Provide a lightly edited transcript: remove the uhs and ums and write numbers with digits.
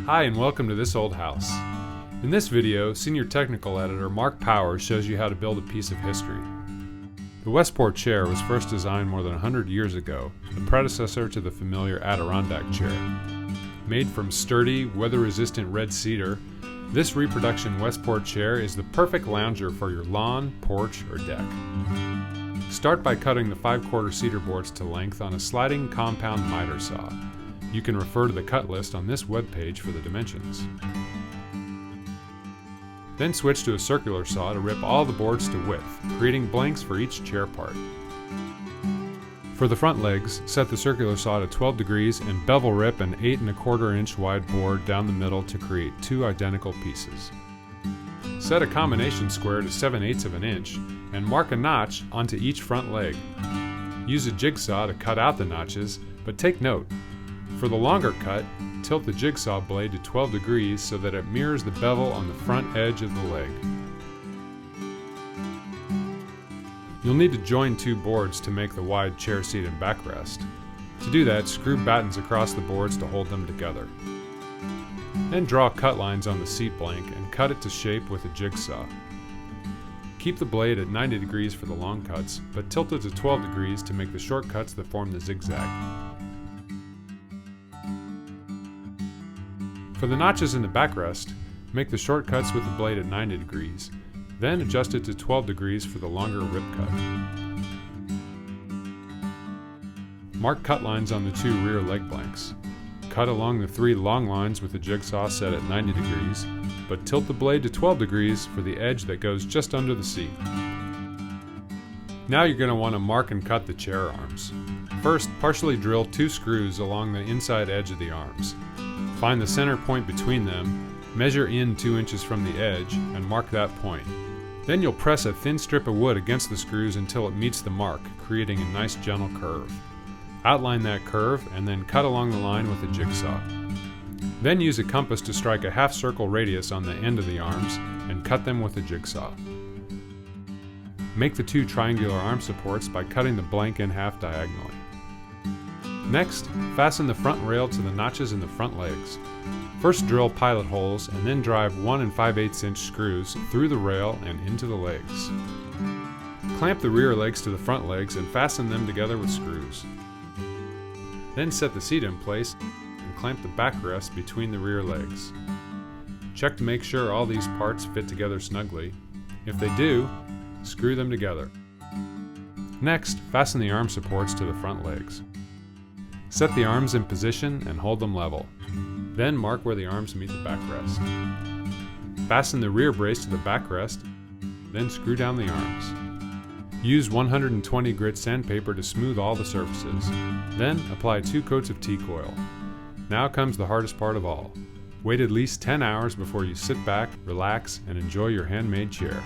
Hi and welcome to This Old House. In this video, Senior Technical Editor Mark Powers shows you how to build a piece of history. The Westport chair was first designed more than 100 years ago, the predecessor to the familiar Adirondack chair. Made from sturdy, weather-resistant red cedar, this reproduction Westport chair is the perfect lounger for your lawn, porch, or deck. Start by cutting the 5/4 cedar boards to length on a sliding compound miter saw. You can refer to the cut list on this webpage for the dimensions. Then switch to a circular saw to rip all the boards to width, creating blanks for each chair part. For the front legs, set the circular saw to 12 degrees and bevel rip an 8 1/4 inch wide board down the middle to create two identical pieces. Set a combination square to 7/8 of an inch and mark a notch onto each front leg. Use a jigsaw to cut out the notches, but take note. For the longer cut, tilt the jigsaw blade to 12 degrees so that it mirrors the bevel on the front edge of the leg. You'll need to join two boards to make the wide chair seat and backrest. To do that, screw battens across the boards to hold them together. Then draw cut lines on the seat blank and cut it to shape with a jigsaw. Keep the blade at 90 degrees for the long cuts, but tilt it to 12 degrees to make the short cuts that form the zigzag. For the notches in the backrest, make the short cuts with the blade at 90 degrees, then adjust it to 12 degrees for the longer rip cut. Mark cut lines on the two rear leg blanks. Cut along the three long lines with the jigsaw set at 90 degrees, but tilt the blade to 12 degrees for the edge that goes just under the seat. Now you're going to want to mark and cut the chair arms. First, partially drill 2 screws along the inside edge of the arms. Find the center point between them, measure in 2 inches from the edge, and mark that point. Then you'll press a thin strip of wood against the screws until it meets the mark, creating a nice gentle curve. Outline that curve and then cut along the line with a jigsaw. Then use a compass to strike a half circle radius on the end of the arms and cut them with a jigsaw. Make the 2 triangular arm supports by cutting the blank in half diagonally. Next, fasten the front rail to the notches in the front legs. First drill pilot holes and then drive 1 5/8 inch screws through the rail and into the legs. Clamp the rear legs to the front legs and fasten them together with screws. Then set the seat in place and clamp the backrest between the rear legs. Check to make sure all these parts fit together snugly. If they do, screw them together. Next, fasten the arm supports to the front legs. Set the arms in position and hold them level. Then mark where the arms meet the backrest. Fasten the rear brace to the backrest, then screw down the arms. Use 120 grit sandpaper to smooth all the surfaces. Then apply 2 coats of teak oil. Now comes the hardest part of all. Wait at least 10 hours before you sit back, relax, and enjoy your handmade chair.